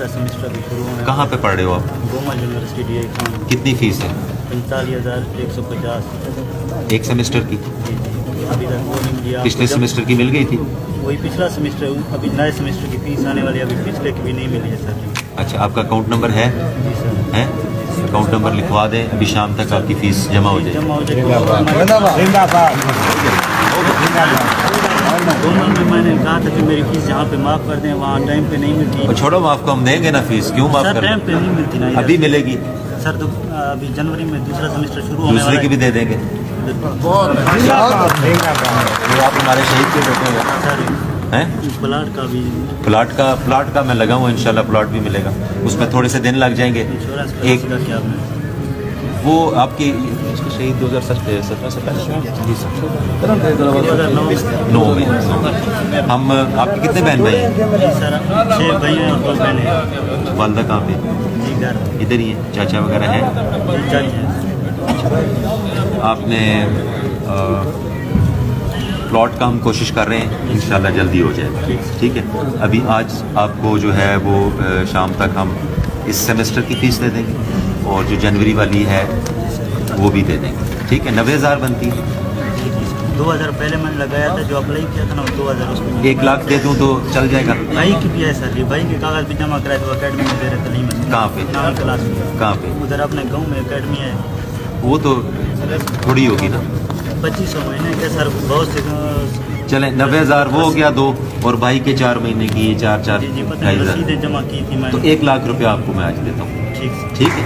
दूसरा सेमेस्टर अभी शुरू हुआ है। कहाँ पे पढ़ रहे हो आप? Goma university DI Khan. कितनी फीस है? 45,150 एक सेमेस्टर की? अभी तक वो नहीं दिया। पिछले सेमेस्टर की मिल गई थी? वही पिछला सेमेस्टर, अभी नए सेमेस्टर की फीस आने वाली, अभी पिछले की भी नहीं मिली है सर। अच्छा, आपका अकाउंट नंबर है? जी सर। है? अकाउंट नंबर लिखवा दें, अभी शाम तक आपकी फीस जमा हो जाएगी। जमा हो जाएगी। गवर्नमेंट में मैंने कहा था कि मेरी फीस यहाँ पे माफ़ कर दें, वहाँ टाइम पे नहीं मिलती। और छोड़ो, माफ को हम देंगे ना फीस, क्यों माफ कर? टाइम पे नहीं मिलती ना। अभी मिलेगी सर, तो अभी जनवरी में दूसरा सेमेस्टर शुरू होने दूसरे वाला की भी दे देंगे। आप हमारे शहीद के बेटे हैं? प्लाट का मैं लगा हुआ, इंशाल्लाह प्लाट भी मिलेगा। उसमें थोड़े से दिन लग जाएंगे। एक वो आपकी शहीद 2017 से पहले 9 में। हम आपके कितने बहन भाई हैं? 6 भाई हैं और 2 बहनें हैं। वालदा कहाँ पे? इधर ही है। चाचा वगैरह हैं? आपने प्लॉट का हम कोशिश कर रहे हैं, इंशाल्लाह जल्दी हो जाए। ठीक है, अभी आज आपको जो है वो शाम तक हम इस सेमेस्टर की फ़ीस दे देंगे और जो जनवरी वाली है वो भी दे देंगे। ठीक है, 90,000 बनती है। 2,000 पहले मैंने लगाया था, जो अप्लाई किया था ना, 2,000 उसमें 1 लाख दे दूँ तो चल जाएगा? भाई की भी है सर, ये भाई के कागज़ भी जमा कराए थे, अकेडमी में दे रहे थे। नहीं में कहाँ पे? नाम क्लास में। कहाँ पे? उधर अपने गाँव में अकेडमी है। वो तो थोड़ी होगी ना। 2500 महीने के सर, बहुत से। चले 90,000 वो हो गया 2, और भाई के 4 महीने की 4 जी पता, 2,500 रसीदें जमा की थी मैंने। तो 1 लाख रुपया आपको मैं आज देता हूँ। ठीक ठीक है।